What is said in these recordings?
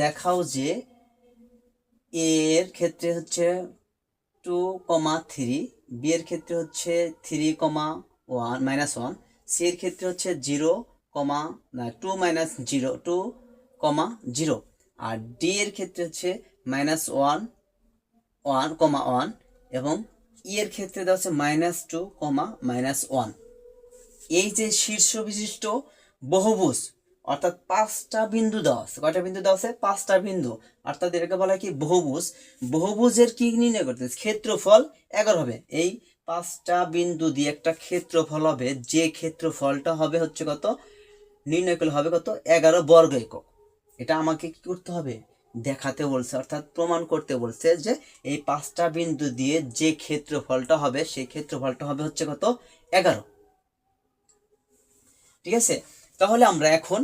দেখাও যে এ এর ক্ষেত্রে হচ্ছে 2,3, বি এর ক্ষেত্রে হচ্ছে 3,1 সি এর ক্ষেত্রে হচ্ছে 2,0 আর ডি এর ক্ষেত্রে হচ্ছে -1,1 এবং ই এর ক্ষেত্রে দেওয়া হচ্ছে -2,-1। এই যে শীর্ষ বিশিষ্ট বহুভুজ অর্থাৎ 5টা বিন্দু দেওয়া আছে। কয়টা বিন্দু দেওয়া আছে? 5টা বিন্দু। অর্থাৎ এটাকে বলা হয় কি বহুভুজ। বহুভুজের কি নির্ণয় করতে ক্ষেত্রফল 11 হবে। এই 5টা বিন্দু দিয়ে একটা ক্ষেত্রফল হবে, যে ক্ষেত্রফলটা হবে হচ্ছে কত নির্ণয় করলে হবে কত 11 বর্গ একক। এটা আমাকে কি করতে হবে? দেখাতে বলছে, অর্থাৎ প্রমাণ করতে বলছে যে এই 5টা বিন্দু দিয়ে যে ক্ষেত্রফলটা হবে সেই ক্ষেত্রফলটা হবে হচ্ছে কত 11। ঠিক আছে, তাহলে আমরা এখন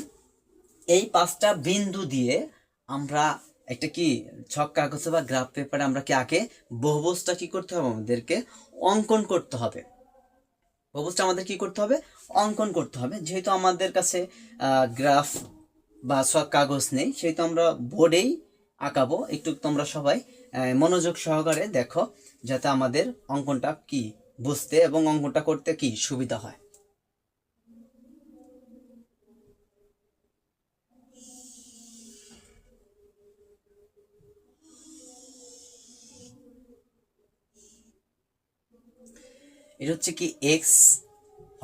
এই 5টা বিন্দু দিয়ে আমরা একটা কি ছক কাগজে বা গ্রাফ পেপারে আমরা কি আগে বহুভুজটা কি করতে হবে? আমাদেরকে অঙ্কন করতে হবে। বহুভুজটা আমাদের কি করতে হবে? অঙ্কন করতে হবে। যেহেতু আমাদের কাছে গ্রাফ বা ছক কাগজ নেই, সেহেতু আমরা বোর্ডেই আঁকাবো। একটু তোমরা সবাই মনোযোগ সহকারে দেখো, যাতে আমাদের অঙ্কনটা কি বুঝতে এবং অঙ্কনটা করতে কি সুবিধা হয়। এটা হচ্ছে কি এক্স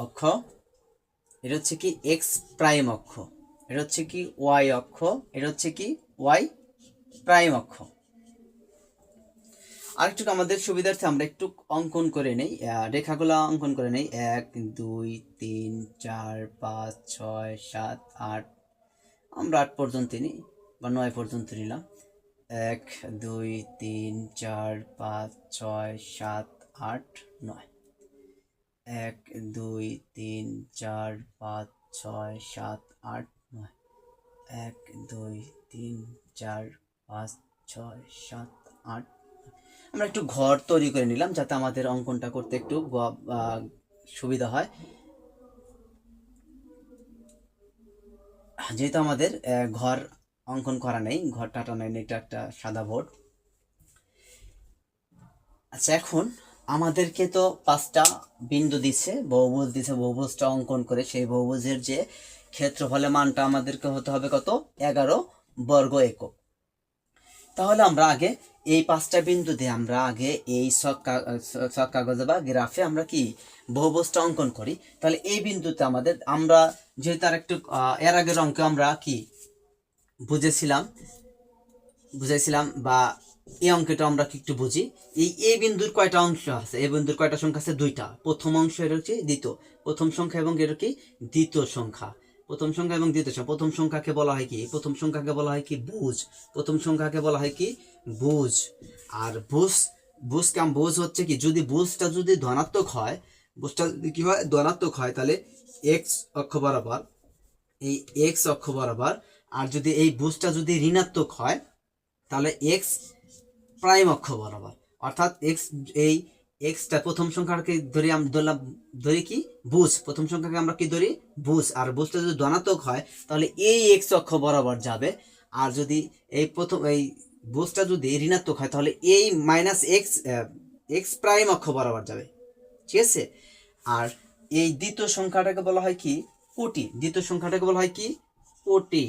অক্ষ, এটা হচ্ছে কি এক্স প্রাইম অক্ষ, এটা হচ্ছে কি ওয়াই অক্ষ, এটা হচ্ছে কি ওয়াই প্রাইম অক্ষ। আরেকটু আমাদের সুবিধার্থে আমরা একটু অঙ্কন করে নেই, রেখাগুলো অঙ্কন করে নেই। 1 2 3 4 5 6 7 8, আমরা 8 পর্যন্ত নিই বা 9 পর্যন্ত নিলাম। 1 2 3 4 5 6 7 8 9, 1 2 3 4 5 6 7 8 9, 1 2 3 4 5 6 7 8। আমরা একটু ঘর তৈরি করে নিলাম যাতে আমাদের অঙ্কনটা করতে একটু সুবিধা হয়। যেহেতু আমাদের ঘর অঙ্কন করা নেই, ঘর টাটা নেই, এটা একটা সাদা বোর্ড। আচ্ছা, এখন আমাদেরকে তো 5টা বিন্দু দিচ্ছে, বহুভুজ দিচ্ছে, বহুভুজটা অঙ্কন করে সেই বহুভুজের যে ক্ষেত্রফলের মানটা আমাদেরকে হতে হবে কত 11 বর্গ একক। তাহলে আমরা আগে এই 5টা বিন্দু দিয়ে আমরা আগে এই ছক কাগজে বা গ্রাফে আমরা কি বহুভুজটা অঙ্কন করি। তাহলে এই বিন্দুতে আমাদের আমরা যেহেতু আর একটু এর আগের অঙ্কে আমরা কি বুঝাইছিলাম বা এই অঙ্কটা আমরা কি একটু বুঝি। এই বিন্দুর কয়টা অংশ আছে? এই বিন্দুর কয়টা সংখ্যা আছে? 2টা। প্রথম অংশ এর হচ্ছে দ্বিতীয়, প্রথম সংখ্যা এবং এর কি দ্বিতীয় সংখ্যা। প্রথম সংখ্যা এবং দ্বিতীয় সংখ্যা। প্রথম সংখ্যাকে বলা হয় কি? প্রথম সংখ্যাকে বলা হয় কি বুজ। প্রথম সংখ্যাকে বলা হয় কি বুজ। আর বুজ হচ্ছে কি, যদি বুজটা যদি ধনাত্মক হয়, বুজটা যদি কি হয় ধনাত্মক হয়, তাহলে এক্স অক্ষ বরাবর, এই এক্স অক্ষ বরাবর। আর যদি এই বুজটা যদি ঋণাত্মক হয় তাহলে এক্স প্রাইম অক্ষ বরাবর। অর্থাৎ এই এক্সটা প্রথম সংখ্যাকে ধরি কি বুজ, প্রথম সংখ্যাকে আমরা কি ধরি বুজ। আর বুজটা যদি ধনাত্মক হয় তাহলে এই এক্স অক্ষ বরাবর যাবে। আর যদি এই বুজটা যদি ঋণাত্মক হয় তাহলে এই এক্স প্রাইম অক্ষ বরাবর যাবে। ঠিক আছে। আর এই দ্বিতীয় সংখ্যাটাকে বলা হয় কি কোটি। দ্বিতীয় সংখ্যাটাকে বলা হয় কি কোটি।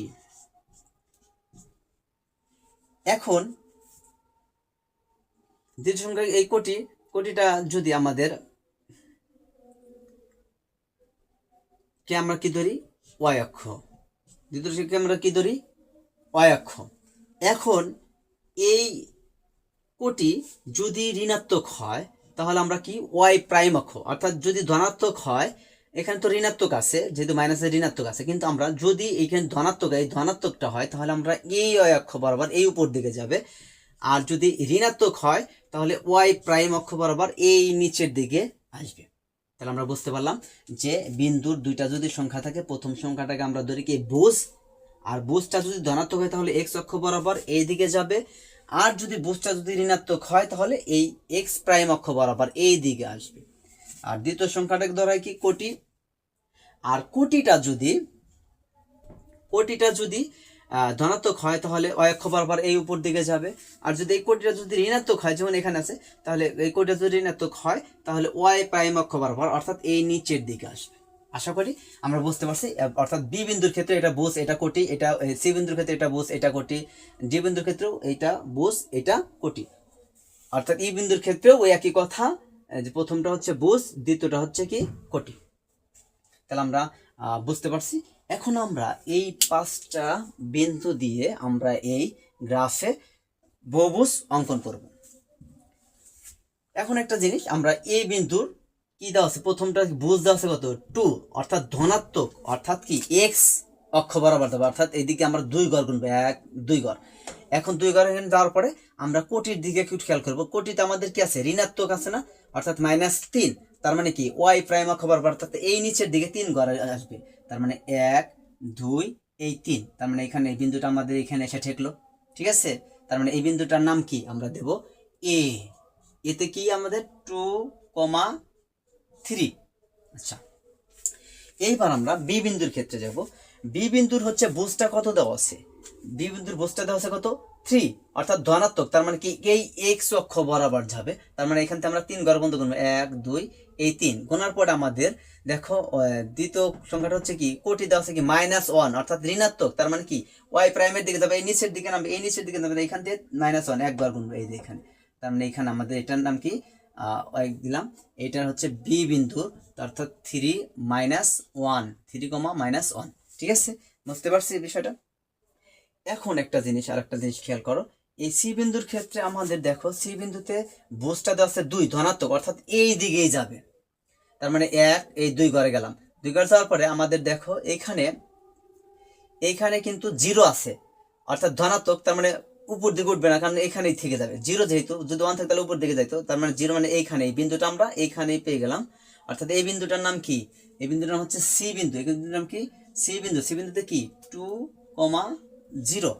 এখন দ্বিতীয় সংখ্যা এই কোটিটা যদি আমাদের কে আমরা কি ধরি ওয়াই অক্ষ, দ্বিতীয় সংখ্যা আমরা কি ধরি ওয়াই অক্ষ। এখন এই কোটি যদি ঋণাত্মক হয় তাহলে আমরা কি ওয়াই প্রাইম অক্ষ, অর্থাৎ যদি ধনাত্মক হয়, এখানে তো ঋণাত্মক আছে, যেহেতু মাইনাসের ঋণাত্মক আছে, কিন্তু আমরা যদি এখানে এই ধনাত্মকটা হয় তাহলে আমরা এই ওয়াই অক্ষ বরাবর এই উপর দিকে যাবে। আর যদি ঋণাত্মক হয় তাহলে ওয়াই প্রাইম অক্ষ বরাবর এই নিচের দিকে আসবে। তাহলে আমরা বুঝতে পারলাম যে বিন্দুর 2টা যদি সংখ্যা থাকে, প্রথম সংখ্যাটাকে আমরা ধরি কি বুজ, আর বুজটা যদি ধনাত্মক হয় তাহলে এক্স অক্ষ বরাবর এই দিকে যাবে। আর যদি বুজটা যদি ঋণাত্মক হয় তাহলে এই এক্স প্রাইম অক্ষ বরাবর এই দিকে আসবে। আর দ্বিতীয় সংখ্যাটাকে ধরা হয় কি কোটি। আর কোটিটা যদি ধনাত্মক হয় তাহলে y অক্ষ বরাবর এই উপর দিকে যাবে, আর যদি এই কোটিটা যদি ঋণাত্মক হয় যেমন এখানে আছে, তাহলে এই কোটিটা যদি ঋণাত্মক হয় তাহলে y প্রাইম অক্ষ বরাবর অর্থাৎ এই নিচের দিকে আসবে। আশা করি আমরা বুঝতে পারছি। অর্থাৎ বি বিন্দুর ক্ষেত্রে এটা বুঝ, এটা কোটি, এটা সি বিন্দুর ক্ষেত্রে এটা বুঝ, এটা কোটি, ডি বিন্দুর ক্ষেত্রেও এইটা বুঝ, এটা কোটি। অর্থাৎ ই বিন্দুর ক্ষেত্রেও ওই একই কথা, যে প্রথমটা হচ্ছে বুঝ, দ্বিতীয়টা হচ্ছে কি কোটি। তাহলে আমরা বুঝতে পারছি। এখন আমরা এই 5টা বিন্দু দিয়ে আমরা এই গ্রাফে বহুভুজ অঙ্কন করব। এখন একটা জিনিস, আমরা এই বিন্দুর কি দেওয়া আছে, প্রথমটা বুঝ দেওয়া আছে কত 2, অর্থাৎ ধনাত্মক, অর্থাৎ কি এক্স অক্ষ বরাবর দেবো, অর্থাৎ এইদিকে আমরা 2 ঘর গুনবো, 1 2 ঘর। এখন 2 ঘর এখানে যাওয়ার পরে আমরা কোটির দিকে একটু খেয়াল করবো, কোটিতে আমাদের কি আছে, ঋণাত্মক আছে না, অর্থাৎ -3, তার মানে কি ওয়াই প্রাইম অক্ষ বরাবর, অর্থাৎ এই নিচের দিকে 3 ঘর আসবে, তার মানে 1 2 এই 3, তার মানে এখানে এই বিন্দুটা আমাদের এখানে এসে ঠেকলো, ঠিক আছে। তার মানে এই বিন্দুটার নাম কি, আমরা দেব এ। এতে কি আমাদের 2,3। আচ্ছা, এইবার আমরা বি বিন্দুর ক্ষেত্রে যাব। বি বিন্দুর হচ্ছে বুঝটা কত দেওয়া আছে, বি বিন্দুর বুঝটা দেওয়া আছে কত 3, অর্থাৎ ধনাত্মক, তার মানে কি এই এক্স অক্ষ বরাবর যাবে, তার মানে এখান থেকে আমরা 3 ঘর বন্ধ করবো, 1 2 এই 3 গোনার পর আমাদের দেখো দ্বিতীয় সংখ্যাটা হচ্ছে কি কোটি দেওয়া আছে কি -1, অর্থাৎ ঋণাত্মক, তার মানে কি ওয়াই প্রাইমের দিকে যাবে, এই নিচের দিকে নামবে, এই নিচের দিকে নামবে, এখান থেকে -1 একবার গুনবো এই যে এখানে, তার মানে এখানে আমাদের এটার নাম কি দিলাম, এটার হচ্ছে বি বিন্দু, অর্থাৎ 3 -1, 3, -1, ঠিক আছে, বুঝতে পারছি এই বিষয়টা। এখন একটা জিনিস, আর একটা জিনিস খেয়াল করো, এই সি বিন্দুর ক্ষেত্রে আমাদের দেখো সি বিন্দুতে বুঝটা দেওয়া আছে 2 ধনাত্মক, অর্থাৎ এই দিকেই যাবে, তার মানে 1 এই 2 ঘরে গেলাম, 2 ঘরে যাওয়ার পরে আমাদের দেখো এইখানে কিন্তু 0 আছে, অর্থাৎ ধনাত্মক, তার মানে উপর দিকে উঠবে না, কারণ এখানেই থেকে যাবে 0, যেহেতু যদি 1 থাকে তাহলে উপর দিকে যাইতো, তার মানে 0 মানে এইখানে, এই বিন্দুটা আমরা এইখানেই পেয়ে গেলাম, অর্থাৎ এই বিন্দুটার নাম কি, এই বিন্দুটার নাম হচ্ছে সি বিন্দু, এই বিন্দুটার নাম কি সি বিন্দু, সি বিন্দুতে কি 2,0।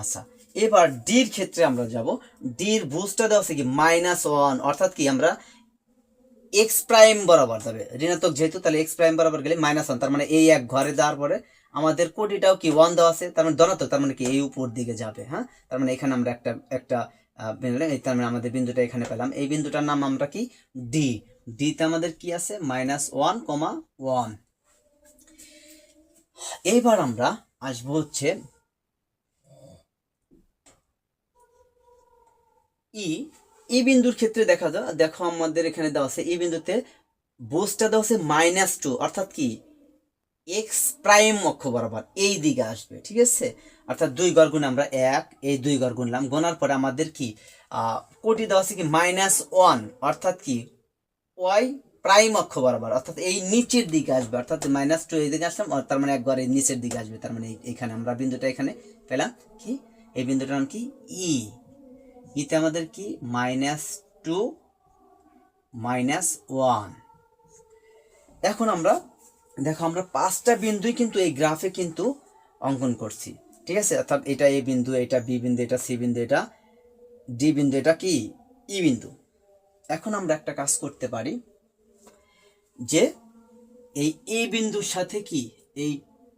আচ্ছা, এবার ডির ক্ষেত্রে আমরা যাব। ডির বুঝটা দেওয়া আছে কি -1, অর্থাৎ কি আমরা এক্স প্রাইম বরাবর যাবে, ঋণাত্মক যেহেতু, তাহলে এক্স প্রাইম বরাবর গেলে -1, তার মানে এই এক ঘরে যাওয়ার পরে আমাদের কোটিটাও কি 1 দেওয়া আছে, তার মানে ধনাত্মক, তার মানে কি এই উপর দিকে যাবে। হ্যাঁ, তার মানে এখানে আমরা একটা তার মানে আমাদের বিন্দুটা এখানে পেলাম, এই বিন্দুটার নাম আমরা কি ডি। ডিতে আমাদের কি আছে -1,1। এইবার আমরা আসবো হচ্ছে ই বিন্দুর ক্ষেত্রে দেখা যায়, দেখো আমাদের এখানে দেওয়া আছে এই বিন্দুতে বুঝটা দেওয়া আছে -2, অর্থাৎ কি এক্স প্রাইম অক্ষ বরাবর এই দিকে আসবে, ঠিক আছে, অর্থাৎ 2 ঘর গুণ আমরা 1 এই 2 ঘর গুনলাম, গোনার পরে আমাদের কি কোটি দেওয়া আছে কি -1, অর্থাৎ কি ওয়াই প্রাইম অক্ষ বরাবর, অর্থাৎ এই নিচের দিকে আসবে, অর্থাৎ -2 এই দিকে আসলাম, তার মানে একবার এই নিচের দিকে আসবে, তার মানে এখানে আমরা বিন্দুটা এখানে পেলাম কি, এই বিন্দুটার নাম কি ইতে আমাদের কি -2 -1। এখন আমরা দেখো আমরা 5টা বিন্দুই কিন্তু এই গ্রাফে কিন্তু অঙ্কন করছি, ঠিক আছে, অর্থাৎ এটা এ বিন্দু, এটা বি বিন্দু, এটা সি বিন্দু, এটা ডি বিন্দু, এটা কি ই বিন্দু। এখন আমরা একটা কাজ করতে পারি, যে এই এ বিন্দুর সাথে কি এই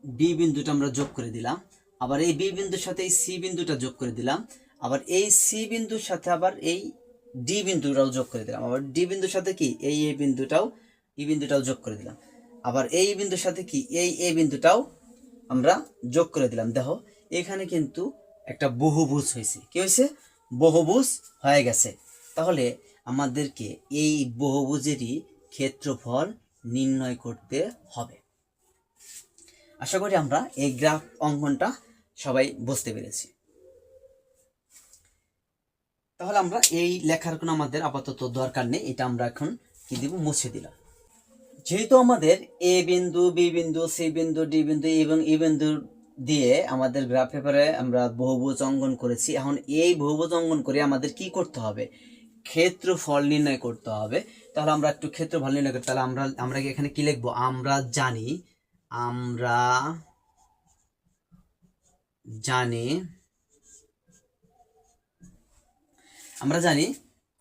বি বিন্দুটা আমরা যোগ করে দিলাম, আবার এই বি বিন্দুর সাথে এই সি বিন্দুটা যোগ করে দিলাম, আবার এই সি বিন্দুর সাথে আবার এই ডি বিন্দুটাও যোগ করে দিলাম, আবার ডি বিন্দুর সাথে কি এই এ বিন্দুটাও ই বিন্দুটাও যোগ করে দিলাম, আবার এই বিন্দুর সাথে কি এই এ বিন্দুটাও আমরা যোগ করে দিলাম। দেখো এখানে কিন্তু একটা বহুভুজ হয়েছে, কি হয়েছে, বহুভুজ হয়ে গেছে। তাহলে আমাদেরকে এই বহুভুজেরই ক্ষেত্রফল নির্ণয় করতে হবে। আশা করি আমরা এই গ্রাফ অঙ্কনটা সবাই বুঝতে পেরেছি। তাহলে আমরা এই লেখার কোনো আমাদের আপাতত দরকার নেই, এটা আমরা এখন কি দিব, মুছে দিলাম। যেহেতু আমাদের এ বিন্দু, বি বিন্দু, সি বিন্দু, ডি বিন্দু এবং ই বিন্দু দিয়ে আমাদের গ্রাফ পেপারে আমরা বহুভুজ অঙ্কন করেছি, এখন এই বহুভুজ অঙ্কন করে আমাদের কি করতে হবে, ক্ষেত্রফল নির্ণয় করতে হবে। তাহলে আমরা একটু ক্ষেত্রফল নির্ণয় করতে, তাহলে আমরা এখানে কি লিখবো, আমরা জানি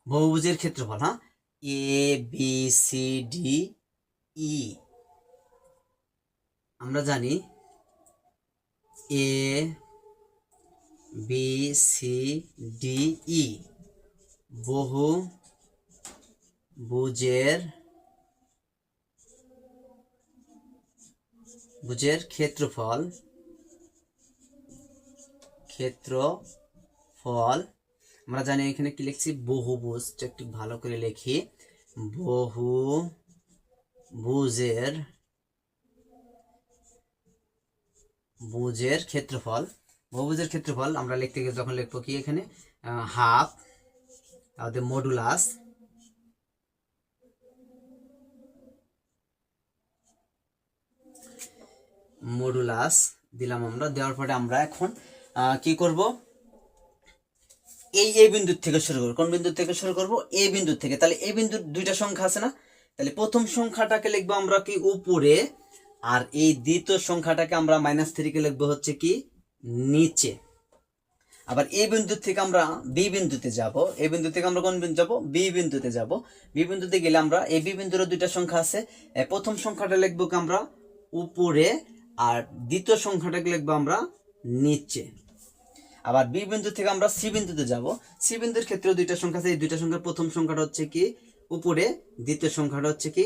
বহুভুজের ক্ষেত্রফল, হ্যাঁ, A B C D E, আমরা জানি A B C D E বহু ভুজের ক্ষেত্রফল আমরা জানি এখানে কি লিখছি বহুভুজ, একটু ভালো করে লিখি বহুভুজের ক্ষেত্রফল আমরা লিখতে গেলে যখন লিখবো কি এখানে হাফ, তাহলে মডুলাস দিলাম আমরা। দেওয়ার পরে আমরা এখন কি করব, এই এ বিন্দু থেকে শুরু করব। কোন বিন্দু থেকে শুরু করব? এ বিন্দু থেকে। তাহলে এই বিন্দুর দুইটা সংখ্যা আছে না, তাহলে প্রথম সংখ্যাটাকে লিখবো আমরা কি উপরে, আর এই দ্বিতীয় সংখ্যাটাকে আমরা -3 কে লিখবো হচ্ছে কি নিচে। আবার এই বিন্দু থেকে আমরা বি বিন্দুতে যাব, এই বিন্দু থেকে আমরা কোন বিন্দু যাব? বি বিন্দুতে যাব। বি বিন্দুতে গেলে আমরা এই বি বিন্দুর দুইটা সংখ্যা আছে, প্রথম সংখ্যাটা লিখবো কি আমরা উপরে, আর দ্বিতীয় সংখ্যাটাকে লিখবো আমরা নিচে। আবার বি বিন্দু থেকে আমরা সি বিন্দুতে যাব, সি বিন্দুর ক্ষেত্রে দুইটা সংখ্যা আছে, এই দুইটা সংখ্যার প্রথম সংখ্যাটা হচ্ছে কি উপরে, দ্বিতীয় সংখ্যাটা হচ্ছে কি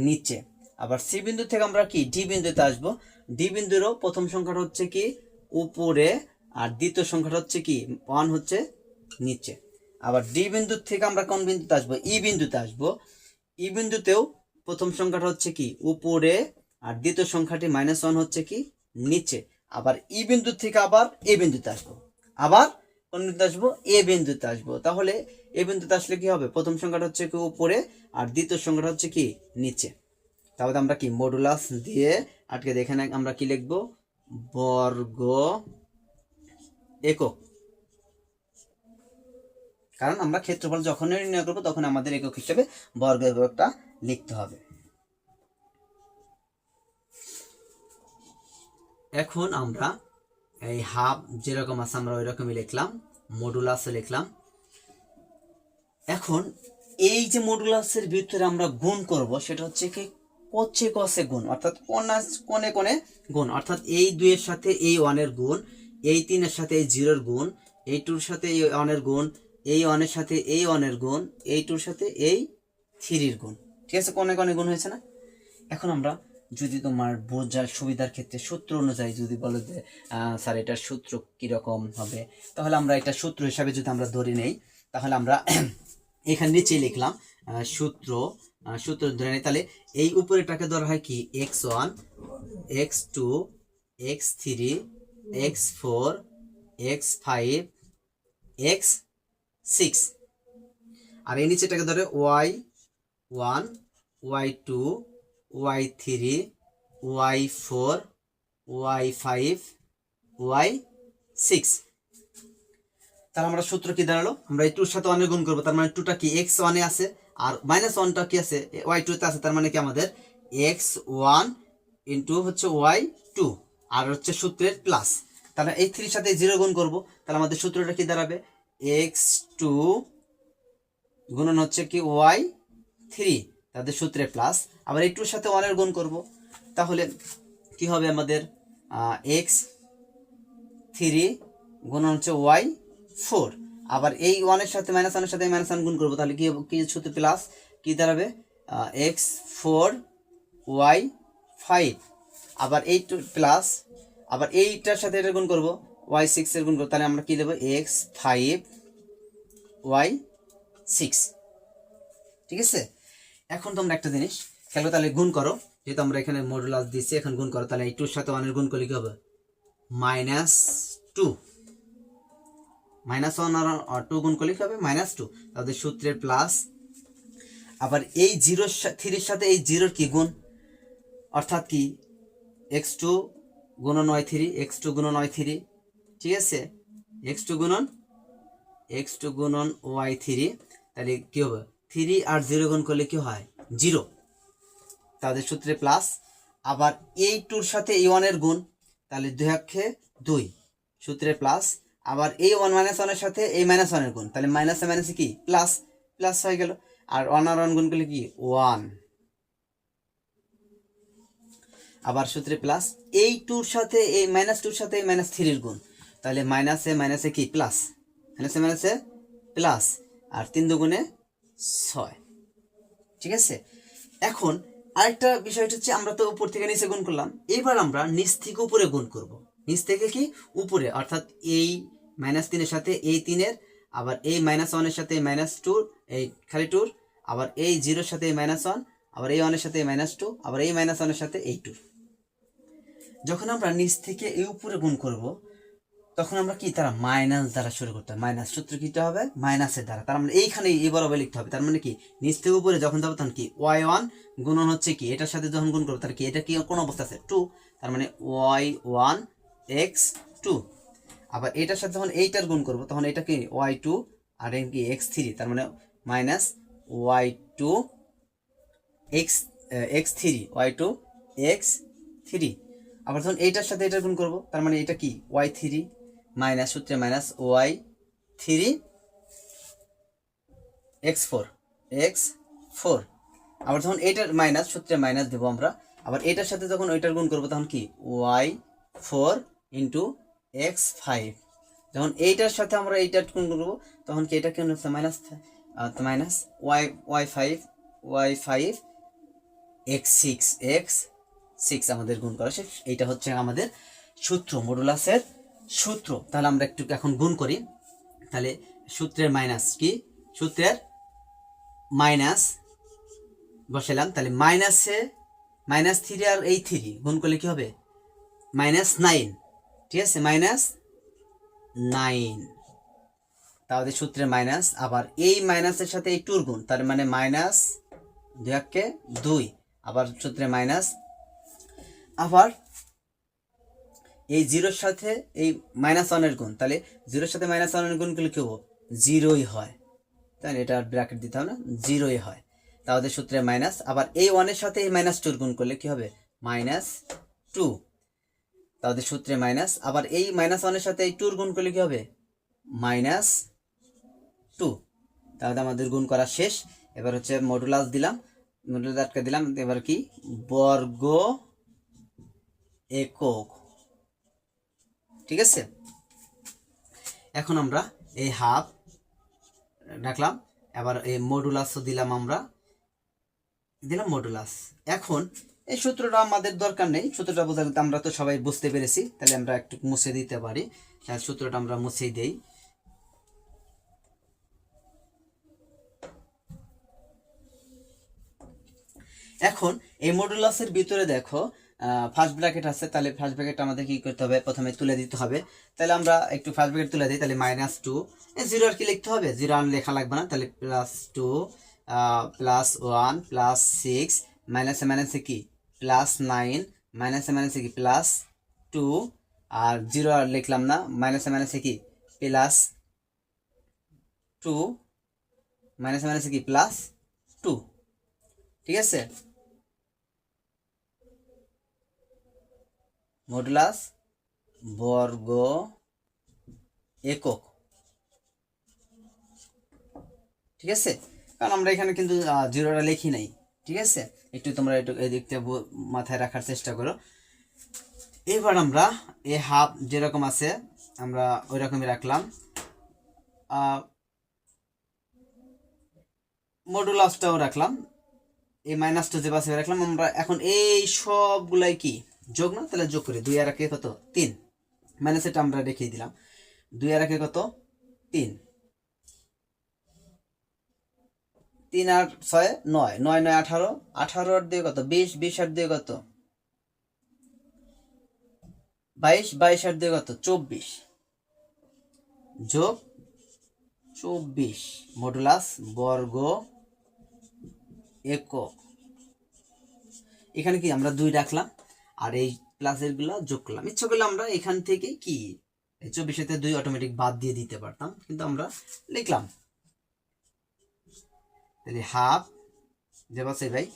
নিচে। আবার সি বিন্দু থেকে আমরা কি ডি বিন্দুতে আসবো, ডি বিন্দুরও প্রথম সংখ্যাটা হচ্ছে কি উপরে, আর দ্বিতীয় সংখ্যাটা হচ্ছে কি 1 হচ্ছে নিচে। আবার ডি বিন্দু থেকে আমরা কোন বিন্দুতে আসবো? ই বিন্দুতে আসবো। ই বিন্দুতেও প্রথম সংখ্যাটা হচ্ছে কি উপরে, আর দ্বিতীয় সংখ্যাটি -1 হচ্ছে কি নিচে। আবার ই বিন্দু থেকে আবার এ বিন্দুতে আসবো, আবার কোন বিন্দুতে আসবো? এ বিন্দুতে আসবো। তাহলে এ বিন্দুতে আসলে কি হবে? প্রথম সংখ্যাটা হচ্ছে কি উপরে, আর দ্বিতীয় সংখ্যাটা হচ্ছে কি নিচে। তাহলে আমরা কি মডুলাস দিয়ে আটকে দিয়ে এখানে আমরা কি লিখবো? বর্গ একক। কারণ আমরা ক্ষেত্রফল যখন নির্ণয় করবো তখন আমাদের একক হিসেবে বর্গ এককটা লিখতে হবে। এখন আমরা এই হাফ যেরকম আছে আমরা ওই রকমই লিখলাম, মডুলাসও লিখলাম। এখন এই যে মডুলাসের ভিতরে আমরা গুণ করব সেটা হচ্ছে কি কচে কষে গুণ, অর্থাৎ কোণে কোণে গুণ। অর্থাৎ এই 2 এর সাথে এই 1 এর গুণ, এই 3 এর সাথে এই 0 এর গুণ, এই 2 এর সাথে এই 1 এর গুণ, এই 1 এর সাথে এই 1 এর গুণ, এই 2 এর সাথে এই 3 এর গুণ। ঠিক আছে, কোণে কোণে গুণ হয়েছে না? এখন আমরা যদি তোমার বোঝার সুবিধার ক্ষেত্রে সূত্র অনুযায়ী যদি বলো যে স্যার এটার সূত্র কিরকম হবে, তাহলে আমরা এটা সূত্র হিসাবে যদি আমরা ধরে নেই, তাহলে আমরা এখানে নিচে লিখলাম সূত্র ধরে নেই। তাহলে এই উপরেটাকে ধরা হয় কি x1 x2 x3 x4 x5 x6, আর এই নিচেটাকে ধরে y1 y2 y3 y4 y5 y6। তাহলে আমরা সূত্র কি দাঁড়ালো? আমরা এই 2 এর সাথে 1 গুণ করব, তার মানে 2টা কি x1 এ আছে, আর -1টা কি আছে y2 তে আছে, তার মানে কি আমাদের x1 ইনটু হচ্ছে y2, আর হচ্ছে সূত্রের প্লাস। তাহলে এই 3 এর সাথে 0 গুণ করব, তাহলে আমাদের সূত্রটা কি দাঁড়াবে? x2 গুণন হচ্ছে কি y3, তাদের সূত্রে প্লাস। আবার এই 2 এর সাথে 1 এর গুণ করব, তাহলে কি হবে আমাদের x3 গুণন হচ্ছে y4। আবার এই 1 এর সাথে -1 এর সাথে -1 গুণ করব, তাহলে কি সূত্র প্লাস কি দাঁড়াবে? x4 y5। আবার এই 2 প্লাস, আবার এইটার সাথে এটা গুণ করব y6 এর গুণ করব, তাহলে আমরা কি দেব? x5 y6। ঠিক আছে, এখন তোমরা একটা জিনিস খেলো, তাহলে গুণ করো, যেহেতু আমরা এখানে মডুলাস দিচ্ছি, এখন গুণ করো। তাহলে এই 2 এর সাথে 1 এর গুণ করলে কি হবে? -2, -1 আর 2 গুণ করলে কি হবে? -2, তাদের সূত্রের প্লাস। আবার এই 3 এর সাথে এই 0 কি গুণ, অর্থাৎ কি x2 গুণন y3, x2 গুণন y3। ঠিক আছে, x2 গুণন y3, তাহলে কি হবে? 3 আর 0 গুণ করলে কি হয়? 0, তাদের সূত্রে প্লাস। আবার এই 2 এর সাথে এই 1 এর গুণ, তাহলে 2 একে 2, সূত্রে প্লাস। আবার এই 1 -1 এর সাথে এই -1 এর গুণ, তাহলে মাইনাসে মাইনাসে কি প্লাস, প্লাস হয়ে গেল। আর 1 আর 1 গুণ করলে কি 1, আবার সূত্রে প্লাস। এই 2 এর সাথে এই -2 এর সাথে এই -3 এর গুণ, তাহলে মাইনাসে কি প্লাস, মাইনাসে প্লাস, আর 3 দুগুণে 6। ঠিক আছে, এখন আরেকটা বিষয় হচ্ছে আমরা তো উপর থেকে নিচে গুণ করলাম, এবার আমরা নিচ থেকে উপরে গুণ করব। নিচ থেকে কি উপরে, অর্থাৎ এই -3 এর সাথে এই 3-এর, আবার এই -1-এর সাথে এই -2, এই খালি 2, আবার এই 0-এর সাথে এই -1, আবার এই 1-এর সাথে এই -2, আবার এই -1-এর সাথে এই 2। যখন আমরা নিচ থেকে এই উপরে গুণ করব তখন আমরা কি তারা মাইনাস দ্বারা শুরু করতে হবে, মাইনাস সূত্র কি হবে মাইনাসের দ্বারা, তার মানে এইখানে এই বরাবর লিখতে হবে। তার মানে কি নিচ থেকে উপরে যখন যাবো তখন কি y1 গুণন হচ্ছে কি এটার সাথে যখন গুণ করবো তার কি এটা কি কোন অবস্থা আছে 2, তার মানে y1 x2। আবার এটার সাথে যখন এইটার গুণ করবো তখন এটা কি y2 আর কি x3, তার মানে minus y2 x3 y2 x3। আবার যখন এইটার সাথে এটার গুণ করবো তার মানে এটা কি y3 মাইনাস সূত্রে মাইনাস y3 x4। আবার যখন এইটার মাইনাস সূত্রে মাইনাস দেবো আমরা, আবার এটার সাথে যখন ওইটার গুণ করবো তখন কি y4 ইন্টু x5। যখন এইটার সাথে আমরা এইটার গুণ করবো তখন কি এটা কেমন হচ্ছে মাইনাস y5 x6 আমাদের গুণ করা শেষ। এইটা হচ্ছে আমাদের সূত্র, মডুলাসের সূত্র। তাহলে আমরা একটু এখন গুণ করি। তাহলে সূত্রের মাইনাস কি, সূত্রের মাইনাস বসালাম, তাহলে -3 আর এই 3 গুণ করলে কি হবে -9। ঠিক আছে, -9, তাহলে সূত্রের মাইনাস, আবার এই মাইনাসের সাথে এই 2 গুণ, তার মানে -2, আবার সূত্রে মাইনাস, আবার এই 0-এর সাথে এই -1-এর গুণ, তাহলে 0-এর সাথে -1-এর গুণ করলে কি হবো 0ই হয়, তাই এটা ব্র্যাকেট দিতে হবে না, 0ই হয়। তাহলে সূত্রে মাইনাস, আবার এই 1-এর সাথে এই -2 গুণ করলে কি হবে -2, তাহলে সূত্রে মাইনাস, আবার এই -1-এর সাথে এই 2 গুণ করলে কি হবে -2। তাহলে আমাদের গুণ করা শেষ। এবার হচ্ছে মডুলাস দিলাম, মডুলাস আটকে দিলাম, এবার কি বর্গ একক। ঠিক আছে, এখন আমরা এই হাফ রাখলাম, এবার এই মডুলাসও দিলাম, আমরা দিলাম মডুলাস। এখন এই সূত্রটা আমাদের দরকার নেই, সূত্রটা বোঝা আমরা তো সবাই বুঝতে পেরেছি, তাহলে আমরা একটু মুছে দিতে পারি। সূত্রটা আমরা মুছেই দেই। এখন এই মডুলাসের ভিতরে দেখো ফার্স্ট ব্র্যাকেট আছে, তাহলে ফার্স্ট ব্র্যাকেট আমাদের কি করতে হবে, প্রথমে তুলে দিতে হবে। তাহলে আমরা একটু ফার্স্ট ব্র্যাকেট তুলে দিই, তাহলে -2, 0 আর কি লিখতে হবে, 0 আর লেখা লাগবে না, তাহলে +2 +1 +6 মাইনাসে মাইনাসে কি +9 মাইনাসে মাইনাসে কি +2, আর 0 আর লিখলাম না, মাইনাসে মাইনাসে কি +2 মাইনাসে মাইনাসে কি +2। ঠিক আছে, মডুলাস বর্গ একক। ঠিক আছে, কারণ আমরা এখানে কিন্তু 0টা লিখি নাই। ঠিক আছে, একটু তোমরা একটু এই দিকটা মাথায় রাখার চেষ্টা করো। এবার আমরা এই হাফ যেরকম আছে আমরা ওই রকমই রাখলাম, মডুলাসটাও রাখলাম, এই -2 যে পাশে রাখলাম আমরা। এখন এই সবগুলাই কি যোগ না, তাহলে যোগ করি, 2 আর 1 কত 3, মাইনাস এটা আমরা রেখে দিলাম, 2 আর 1 কত 3, 3 আর 6 9, 9 9 18, 18 আর 2 কত 20, 20 আর 2 কত 22, 22 আর 2 কত 24, যোগ 24 মডুলাস বর্গ একক। এখানে কি আমরা 2 রাখলাম, আর এই প্লাসের গুলা যোগ করলাম। ইচ্ছা করলে আমরা এখান থেকে কি 24-তে 2 অটোমেটিক বাদ দিয়ে দিতে পারতাম, কিন্তু আমরা লিখলাম। তাহলে হাফ দেবাসে ভাই।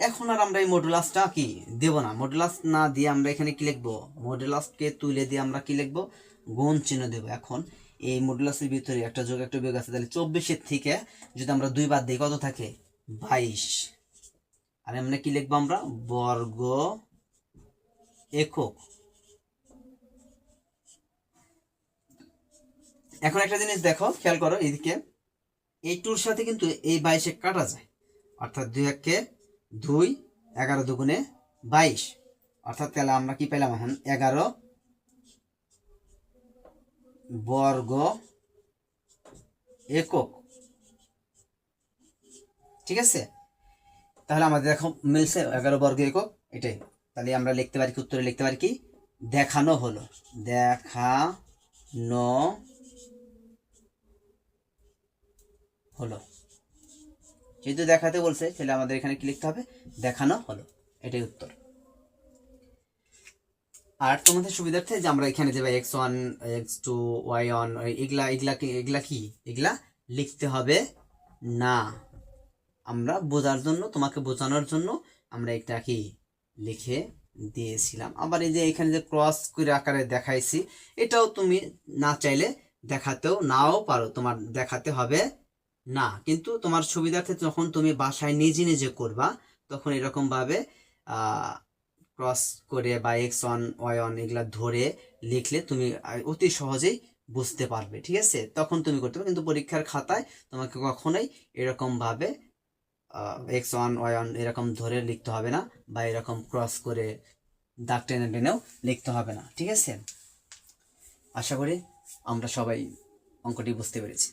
এখন আর আমরা এই মডুলাসটা কি দেব না, মডুলাস না দিয়ে আমরা এখানে কি লিখবো, মডুলাসকে তুলে দিয়ে আমরা কি লিখবো গুণ চিহ্ন দেব। এখন এই মডুলাসের ভিতরে একটা যোগ একটা বিয়োগ আছে, তাহলে 24-এর থেকে যদি আমরা 2 বাদ দিই কত থাকে 22, আর আমরা কি লিখবো আমরা বর্গ একক। এখন একটা জিনিস দেখো, খেয়াল করো এইদিকে, এই 2 সাথে কিন্তু এই 22 কাটা যায়, অর্থাৎ 2 একে 2, 11 দুগুণে 22, অর্থাৎ তাহলে আমরা কি পেলাম এখন 11 বর্গ একক। ঠিক আছে, তাহলে আমাদের দেখো মিলছে 11 বর্গ একক, এটাই। তাহলে আমরা লিখতে পারি কি, উত্তরে লিখতে পারি কি, দেখানো হলো, দেখানো হলো। যেহেতু দেখাতে বলছে তাহলে আমাদের এখানে কি লিখতে হবে, দেখানো হলো, এটাই উত্তর। আর তোমাদের সুবিধার্থে যে আমরা এখানে দেবো x1 x2 y1, এগুলা এগুলা কি এগুলা কি এগুলা লিখতে হবে না, আমরা বোঝার জন্য, তোমাকে বোঝানোর জন্য আমরা এটা কি লিখে দিয়েছিলাম। আবার এই যে এখানে যে ক্রস করে আকারে দেখাইছি, এটাও তুমি না চাইলে দেখাতেও নাও পারো, তোমার দেখাতে হবে না, কিন্তু তোমার সুবিধার্থে যখন তুমি বাসায় নিজে নিজে করবা তখন এরকম ভাবে ক্রস করে বা x1 y1 এগুলা ধরে লিখলে তুমি অতি সহজেই বুঝতে পারবে। ঠিক আছে, তখন তুমি করতে পারবে, কিন্তু পরীক্ষার খাতায় তোমাকে কখনোই এরকম ভাবে x1 y1 এরকম ধরে লিখতে হবে না, বা এরকম ক্রস করে দাগ টেনে টেনেও লিখতে হবে না। ঠিক আছে, আশা করি আমরা সবাই অঙ্কটি বুঝতে পেরেছি।